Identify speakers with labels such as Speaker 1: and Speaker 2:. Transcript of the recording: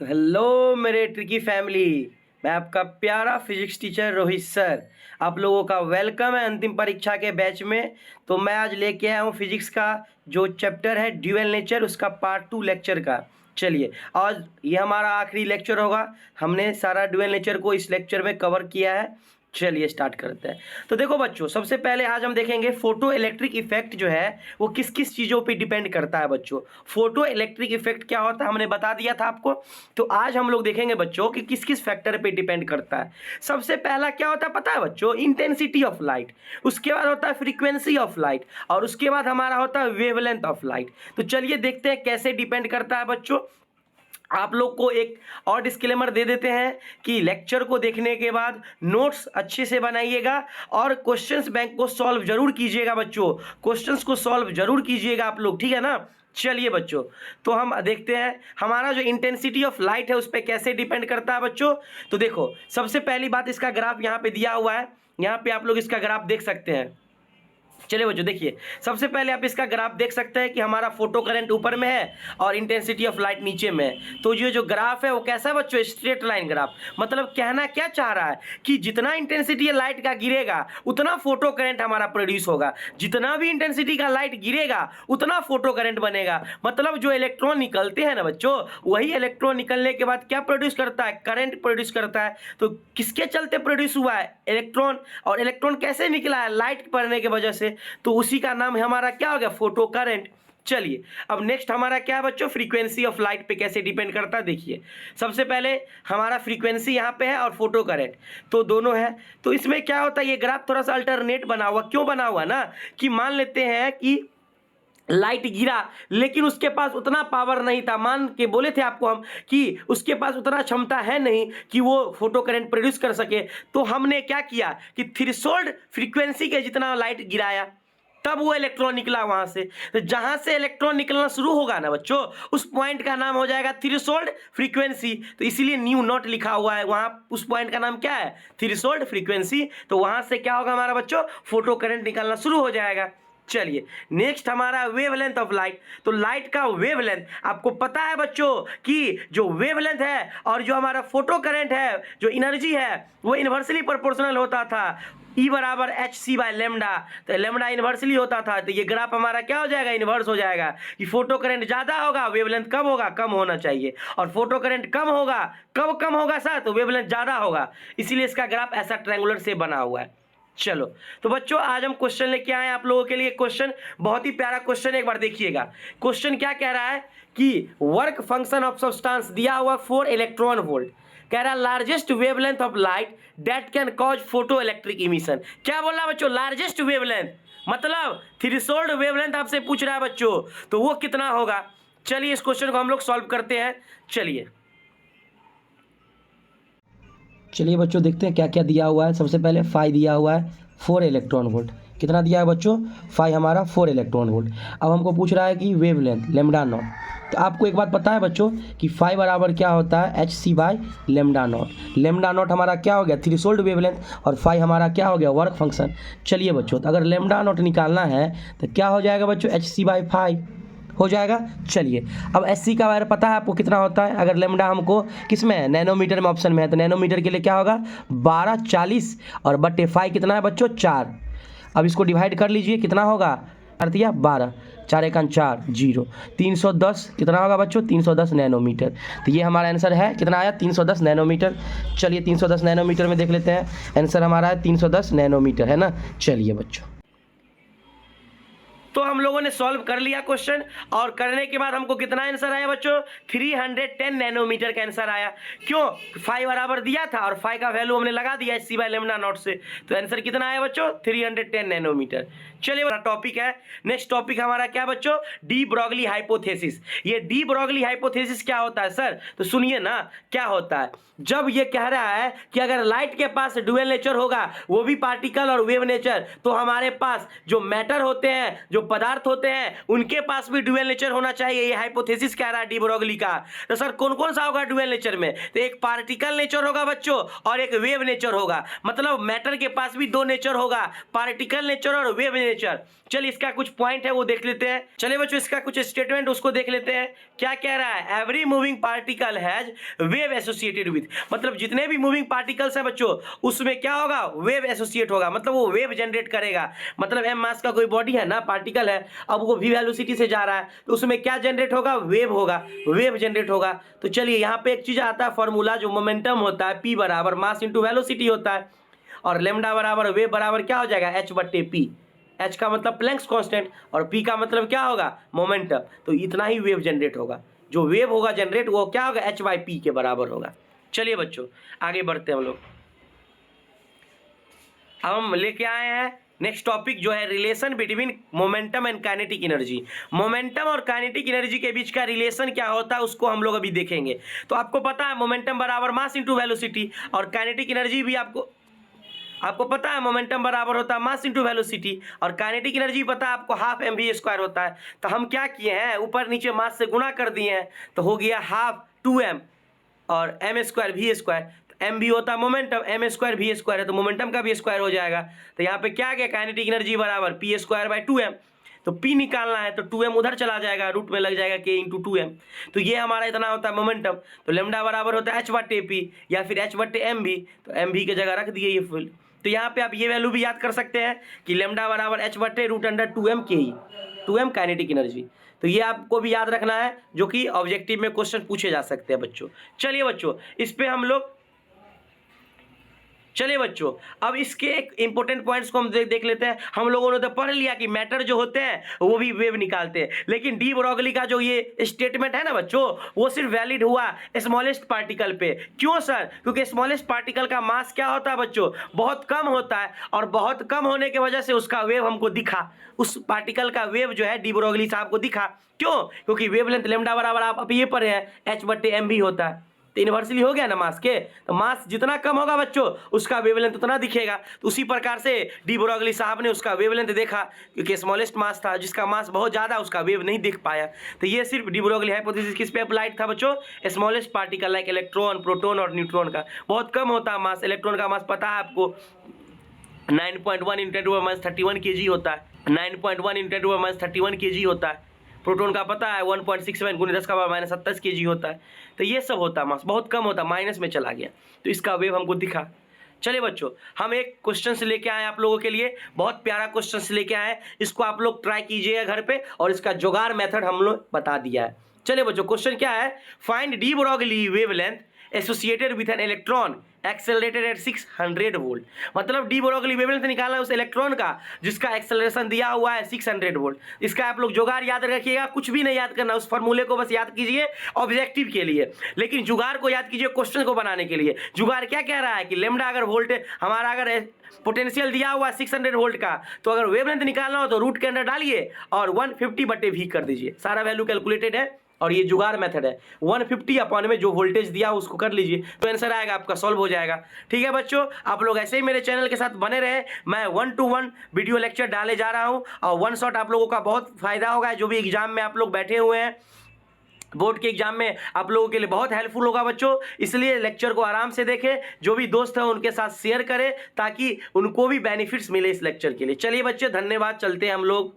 Speaker 1: तो हेलो मेरे tricky family, मैं आपका प्यारा फिजिक्स टीचर रोहित सर। आप लोगों का वेलकम है अंतिम परीक्षा के बैच में। तो मैं आज लेके आया हूँ फिजिक्स का जो चैप्टर है ड्यूअल नेचर, उसका पार्ट 2 लेक्चर का। चलिए, आज ये हमारा आखिरी लेक्चर होगा। हमने सारा ड्यूअल नेचर को इस लेक्चर में कवर किया है। चलिए स्टार्ट करते हैं। तो देखो बच्चों, सबसे पहले आज हम देखेंगे फोटो इलेक्ट्रिक इफेक्ट जो है वो किस किस चीज़ों पे डिपेंड करता है। बच्चों, फोटो इलेक्ट्रिक इफेक्ट क्या होता है हमने बता दिया था आपको। तो आज हम लोग देखेंगे बच्चों कि किस किस फैक्टर पे डिपेंड करता है। सबसे पहला क्या होता है पता है बच्चों? Intensity of light. उसके बाद होता है फ्रीक्वेंसी ऑफ लाइट, और उसके बाद हमारा होता है वेवलेंथ ऑफ लाइट। तो चलिए देखते हैं कैसे डिपेंड करता है बच्चों। आप लोग को एक और डिस्क्लेमर दे देते हैं कि लेक्चर को देखने के बाद नोट्स अच्छे से बनाइएगा और क्वेश्चंस बैंक को सॉल्व जरूर कीजिएगा बच्चों। क्वेश्चंस को सॉल्व जरूर कीजिएगा आप लोग, ठीक है ना। चलिए बच्चों, तो हम देखते हैं हमारा जो इंटेंसिटी ऑफ लाइट है उस पर कैसे डिपेंड करता है बच्चों। तो देखो, सबसे पहली बात, इसका ग्राफ यहाँ पे दिया हुआ है। यहाँ पे आप लोग इसका ग्राफ देख सकते हैं। चलिए बच्चों देखिए, सबसे पहले आप इसका ग्राफ देख सकते हैं कि हमारा फोटो करंट ऊपर में है और इंटेंसिटी ऑफ लाइट नीचे में है। तो ये जो ग्राफ है वो कैसा है बच्चों? Straight line graph. मतलब कहना क्या चाह रहा है कि जितना इंटेंसिटी लाइट का गिरेगा उतना फोटो करंट हमारा प्रोड्यूस होगा। जितना भी इंटेंसिटी का लाइट गिरेगा उतना फोटो करंट बनेगा। मतलब जो इलेक्ट्रॉन निकलते हैं ना बच्चों, वही इलेक्ट्रॉन निकलने के बाद क्या प्रोड्यूस करता है? करंट प्रोड्यूस करता है। तो किसके चलते प्रोड्यूस हुआ है? इलेक्ट्रॉन। और इलेक्ट्रॉन कैसे निकला है? लाइट पड़ने की वजह से। तो उसी का नाम हमारा क्या हो गया? Photo current. चलिए, अब नेक्स्ट हमारा क्या है बच्चों? फ्रीक्वेंसी ऑफ लाइट पे कैसे डिपेंड करता है देखिए। सबसे पहले हमारा फ्रीक्वेंसी यहाँ पे है और फोटो करंट तो दोनों है। तो इसमें क्या होता है, ये ग्राफ थोड़ा सा अल्टरनेट बना हुआ। क्यों बना हुआ ना, कि मान लेते हैं कि लाइट गिरा लेकिन उसके पास उतना पावर नहीं था। मान के बोले थे आपको हम कि उसके पास उतना क्षमता है नहीं कि वो फोटो करंट प्रोड्यूस कर सके। तो हमने क्या किया कि थ्रेशोल्ड फ्रीक्वेंसी के जितना लाइट गिराया, तब वो इलेक्ट्रॉन निकला वहां से। तो जहां से इलेक्ट्रॉन निकलना शुरू होगा ना बच्चों, उस पॉइंट का नाम हो जाएगा थ्रेशोल्ड फ्रीक्वेंसी। तो इसीलिए न्यू नॉट लिखा हुआ है वहां। उस पॉइंट का नाम क्या है? Threshold frequency. तो वहां से क्या होगा हमारा बच्चों? फोटो करंट निकलना शुरू हो जाएगा। चलिए, नेक्स्ट हमारा वेवलेंथ ऑफ लाइट। तो लाइट का वेवलेंथ आपको पता है बच्चों कि जो वेवलेंथ है और जो हमारा फोटो करंट है, जो एनर्जी है, वो इन्वर्सली प्रोपोर्शनल होता था। E बराबर एच सी बाय लेमडा। तो लेमडा इन्वर्सली होता था। तो ये ग्राफ हमारा क्या हो जाएगा? इन्वर्स हो जाएगा कि फोटो करंट ज्यादा होगा, वेवलेंथ कम होगा, कम होना चाहिए। और फोटो करंट कम होगा, कब कम होगा सर? तो वेवलेंथ ज्यादा होगा। इसीलिए इसका ग्राफ ऐसा ट्रायंगुलर से बना हुआ है। चलो, तो बच्चों आज हम क्वेश्चन लेके आए आप लोगों के लिए। क्वेश्चन बहुत ही प्यारा क्वेश्चन, एक बार देखिएगा। क्वेश्चन क्या कह रहा है कि वर्क फंक्शन ऑफ सब्सटेंस दिया हुआ 4 इलेक्ट्रॉन वोल्ट। कह रहा है largest wavelength of light that can cause photo electric emission. क्या बोल रहा है बच्चों? लार्जेस्ट वेवलेंथ, मतलब थ्रेशोल्ड वेवलेंथ आपसे पूछ रहा है बच्चों, तो वो कितना होगा? चलिए इस क्वेश्चन को हम लोग सॉल्व करते हैं। चलिए बच्चों देखते हैं क्या क्या दिया हुआ है। सबसे पहले फाई दिया हुआ है 4 इलेक्ट्रॉन वोल्ट। कितना दिया है बच्चों? फाई हमारा 4 इलेक्ट्रॉन वोल्ट। अब हमको पूछ रहा है कि वेवलेंथ लेमडा नॉट। तो आपको एक बात पता है बच्चों कि फाई बराबर क्या होता है? H c by lambda naught. Lambda naught हमारा क्या हो गया? थ्रेशोल्ड वेवलेंथ, और फाई हमारा क्या हो गया? Work function. चलिए बच्चों, तो अगर लेमडा नॉट निकालना है तो क्या हो जाएगा बच्चों? एच सी बाय फाई हो जाएगा। चलिए, अब एस सी का बारे पता है आपको कितना होता है? अगर लेमडा हमको किस में है? नैनोमीटर में ऑप्शन में है। तो नैनोमीटर के लिए क्या होगा? 1240 और बटे फाई कितना है बच्चों? 4। अब इसको डिवाइड कर लीजिए, कितना होगा? दिया 12, 4 एकान 4 0। 310 कितना होगा बच्चों? 310 नैनोमीटर। तो ये हमारा आंसर है, कितना आया? 310 नैनोमीटर। चलिए 310 नैनोमीटर में देख लेते हैं। आंसर हमारा है 310 नैनोमीटर, है ना। चलिए बच्चों, तो हम लोगों ने सॉल्व कर लिया क्वेश्चन, और करने के बाद हमको कितना आंसर आया बच्चों? 310 नैनोमीटर का आंसर आया। क्यों? फाई बराबर दिया था और फाई का वैल्यू हमने लगा दिया सी बाय लेमडा नॉट से। तो आंसर कितना आया बच्चों? 310 नैनोमीटर। चलिए बड़ा टॉपिक है। नेक्स्ट टॉपिक हमारा क्या बच्चों? De Broglie hypothesis. ये डी ब्रॉगली हाइपोथेसिस क्या होता है सर? तो सुनिए ना क्या होता है। जब ये कह रहा है कि अगर लाइट के पास ड्यूअल नेचर होगा, वो भी पार्टिकल और वेव नेचर, तो हमारे पास जो मैटर होते हैं, जो जो पदार्थ होते हैं उनके पास भी ड्यूअल नेचर होना चाहिए, ये हाइपोथेसिस कह रहा है डी ब्रोगली का। तो सर कौन कौन सा होगा ड्यूअल नेचर में? तो एक पार्टिकल नेचर होगा बच्चों और एक वेव नेचर होगा, मतलब मैटर के पास भी दो नेचर होगा, पार्टिकल नेचर और वेव नेचर। चलिए इसका कुछ पॉइंट है वो देख लेते हैं। चलिए बच्चों इसका कुछ स्टेटमेंट उसको देख लेते हैं। क्या कह रहा है? Every moving particle has wave associated with, मतलब जितने भी मूविंग पार्टिकल्स हैं बच्चों उसमें क्या होगा? वेव एसोसिएट होगा, मतलब वो वेव जनरेट करेगा। मतलब एम मास का कोई बॉडी है ना, पार्टिकल है, अब वो वी वेलोसिटी से जा रहा है तो उसमें क्या जनरेट होगा? वेव होगा, वेव जनरेट होगा। तो चलिए यहाँ पे एक चीज आता है फॉर्मूला, जो मोमेंटम होता है P बराबर मास इंटू वेलोसिटी होता है, और लेमडा बराबर वेव बराबर क्या हो जाएगा? H/P। H का मतलब प्लैंक्स कांस्टेंट और P का मतलब क्या होगा? मोमेंटम। तो इतना ही वेव जनरेट होगा, जो वेव होगा जनरेट वो क्या होगा? H/P के बराबर होगा। चलिए बच्चों आगे बढ़ते हैं हम लोग। अब हम लेके आए हैं नेक्स्ट टॉपिक जो है relation between momentum and kinetic energy. Momentum और काइनेटिक एनर्जी के बीच का रिलेशन क्या होता है उसको हम लोग अभी देखेंगे। तो आपको पता है मोमेंटम बराबर मास इंटू वेलोसिटी, और काइनेटिक एनर्जी भी आपको पता है मोमेंटम बराबर होता है मास इंटू वेलोसिटी, और काइनेटिक एनर्जी पता है आपको हाफ mv² होता है। तो हम क्या किए हैं? ऊपर नीचे मास से गुणा कर दिए हैं तो हो गया हाफ 2m और m² v²। एम भी होता है मोमेंटम, m² v² है तो मोमेंटम का भी स्क्वायर हो जाएगा। तो यहाँ पे क्या गया? काइनेटिक एनर्जी बराबर P²/2m। तो P निकालना है तो 2m उधर चला जाएगा, रूट में लग जाएगा K × 2m। तो ये हमारा इतना होता है मोमेंटम। तो लेमडा बराबर होता है H/P या फिर H/mv, तो mv की जगह रख दिए ये फुल। तो यहाँ पे आप ये वैल्यू भी याद कर सकते हैं कि लेमडा बराबर H/√2m Ke, 2m kinetic energy. तो ये आपको भी याद रखना है, जो कि ऑब्जेक्टिव में क्वेश्चन पूछे जा सकते हैं बच्चों। चलिए बच्चों इस पे हम लोग अब इसके एक इंपॉर्टेंट पॉइंट्स को हम देख लेते हैं। हम लोगों ने तो पढ़ लिया कि मैटर जो होते हैं वो भी वेव निकालते हैं, लेकिन डी ब्रोगली का जो ये स्टेटमेंट है ना बच्चों, वो सिर्फ वैलिड हुआ स्मॉलेस्ट पार्टिकल पे। क्यों सर? क्योंकि स्मॉलेस्ट पार्टिकल का मास क्या होता है बच्चों? बहुत कम होता है, और बहुत कम होने की वजह से उसका वेव हमको दिखा, उस पार्टिकल का वेव जो है डी ब्रोगली साहब को दिखा। क्यों? क्योंकि वेवलेंथ लेमडा बराबर आप ये पढ़े हैं H/mv होता है। तो यूनिवर्सली हो गया ना मास के, तो मास जितना कम होगा बच्चों उसका वेवलेंथ उतना दिखेगा। तो उसी प्रकार से डी ब्रोगली साहब ने उसका वेवलेंथ देखा, क्योंकि स्मॉलेस्ट मास था, जिसका मास बहुत ज़्यादा उसका वेव नहीं दिख पाया। तो ये सिर्फ डी ब्रोगली हाइपोथेसिस किस पे अप्लाइड था बच्चों? Smallest particle like electron, proton और न्यूट्रॉन का बहुत कम होता है मास। इलेक्ट्रॉन का मास पता है आपको 9.1 × 10⁻31 kg होता है, 9.1 × 10⁻31 kg होता है। प्रोटॉन का पता है 1.67 × 10⁻27 kg होता है। तो ये सब होता है मास, बहुत कम होता है, माइनस में चला गया, तो इसका वेव हमको दिखा। चलिए बच्चों हम एक क्वेश्चन से लेके आए आप लोगों के लिए, बहुत प्यारा क्वेश्चन से लेके आए, इसको आप लोग ट्राई कीजिएगा घर पे, और इसका जुगाड़ मेथड हम लोग बता दिया है। चलिए बच्चों क्वेश्चन क्या है? Find de Broglie wavelength associated with an electron accelerated at 600 volt. मतलब डी ब्रोगली वेवलेंथ निकालना है उस इलेक्ट्रॉन का जिसका एक्सेलरेशन दिया हुआ है 600 वोल्ट। इसका आप लोग जुगाड़ याद रखिएगा, कुछ भी नहीं याद करना, उस फॉर्मूले को बस याद कीजिए ऑब्जेक्टिव के लिए, लेकिन जुगाड़ को याद कीजिए क्वेश्चन को बनाने के लिए। जुगाड़ क्या कह रहा है कि लेमडा अगर वोल्टेज हमारा अगर पोटेंशियल दिया हुआ 600 वोल्ट का, तो अगर वेवलेंथ निकालना हो तो रूट के अंदर डालिए और 150/v कर दीजिए, सारा वैल्यू कैलकुलेटेड है, और ये जुगाड़ मेथड है। 150 में जो वोल्टेज दिया उसको कर लीजिए, तो आंसर आएगा आपका, सॉल्व हो जाएगा। ठीक है बच्चों, आप लोग ऐसे ही मेरे चैनल के साथ बने रहे। मैं 1-to-1 वीडियो लेक्चर डाले जा रहा हूँ, और वन शॉट आप लोगों का बहुत फायदा होगा। जो भी एग्जाम में आप लोग बैठे हुए हैं, बोर्ड के एग्जाम में आप लोगों के लिए बहुत हेल्पफुल होगा बच्चों, इसलिए लेक्चर को आराम से देखें, जो भी दोस्त हैं उनके साथ शेयर करें ताकि उनको भी बेनिफिट्स मिले इस लेक्चर के लिए। चलिए बच्चे धन्यवाद, चलते हैं हम लोग।